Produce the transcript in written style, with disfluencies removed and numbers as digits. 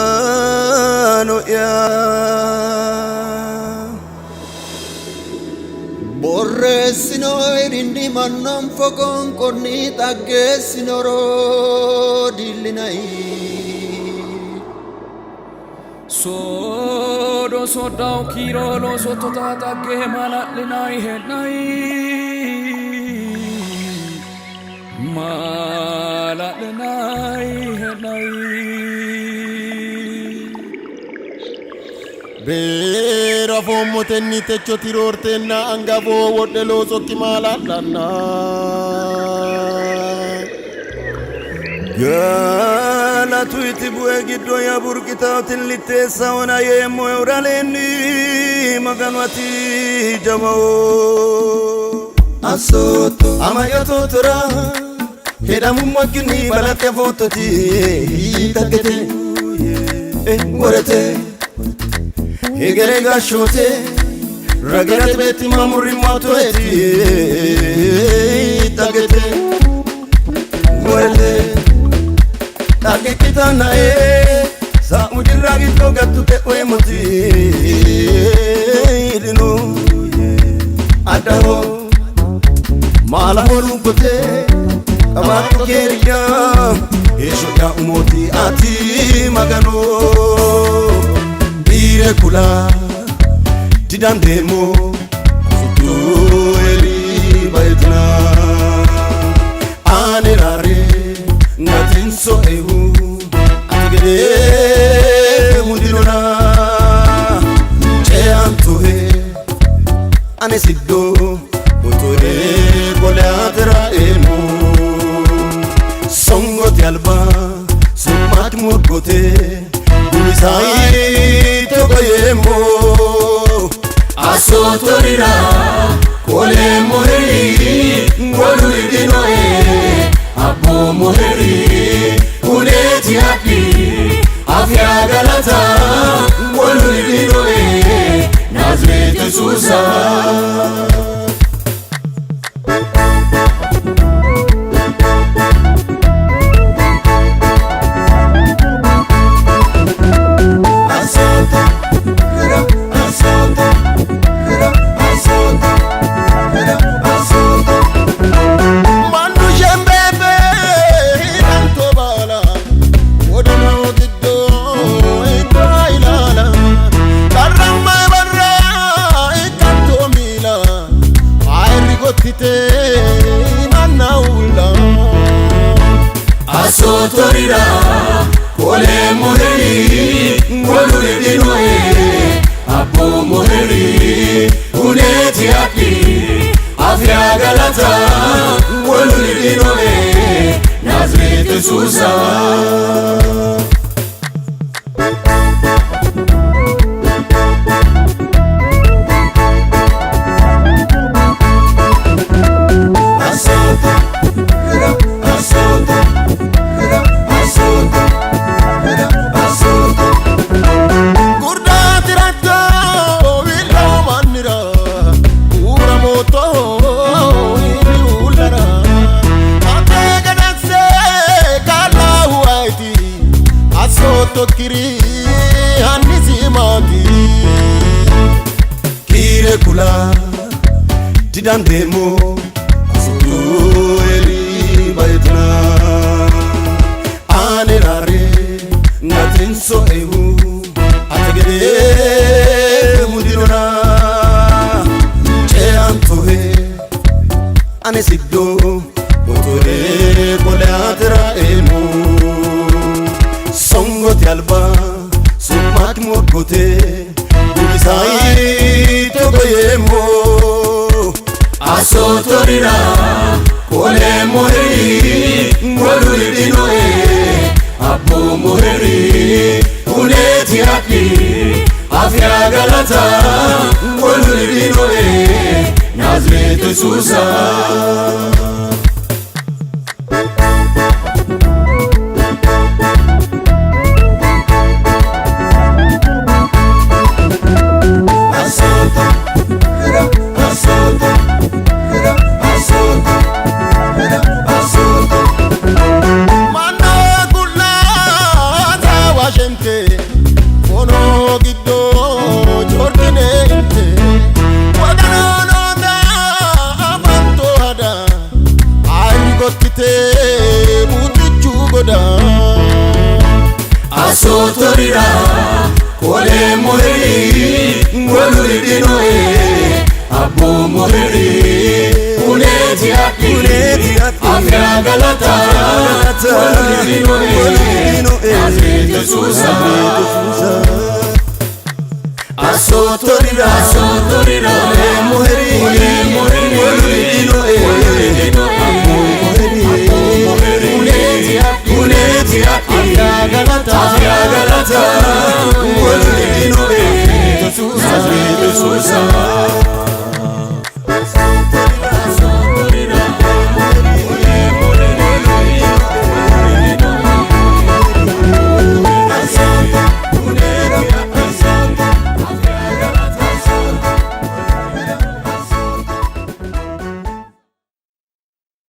Magano ya Borresino irindi manam fokon korni taggesinoro dillinai Sodo sodao kirolo sotota tagge malatlinai henai malatlinai henai Bera fomo tenni techo tirortenna angavo wodelo sokki malatlanna Gala tuiti bue giddo ya burkita tillitesa ona yemo uraleni maganwati jamao Asoto amayoto tora Heda mumwakini balate fototi Takete Gorete Hegere gashote Rageret beti mamuri matoeti Takete Gorete Take kitana Sa ujiragi toga tute uemoti Dino Adaho Mala horukote Kamatu keriya Esho ya umoti ati magano Bire kula Didandemo Kutu eri baitna Anerare Natin so ehu Atigede Mundinona Che antohe Anesido Motore Kole atera eno Songo tialba Sumat murgote Bulisai tokoyemo Asotorira Kole moheri Ngoluri dinoe Abo moheri Uneti hapi Afya galata Ngoluri dinoe Nazreti susa Asotorira Kole moheri Ngoluri dinoe Abo moheri Uneti hapi Afya galata Ngoluri dinoe Nazreti susa Tokiri hanisi mati Kire kula Didandemo Kusutu eri baitna Anerare Natin so ehu Ategede Mundinona Che antohe Anesido Motore Kole atera eno Songo tialba Sumat murgote Bulisai tokoyemo Asotorira Kole moheri Ngoluri dinoe Abo moheri Uneti hapi Afya galata Ngoluri dinoe Nazreti susa Asotorira torira kole moheri woluri dinoe abbo moheri uneti ati afya galata woluri dinoe Yesusa aso torira kole moheri woluri dinoe abbo moheri uneti ati afya galata woluri dinoe Yesusa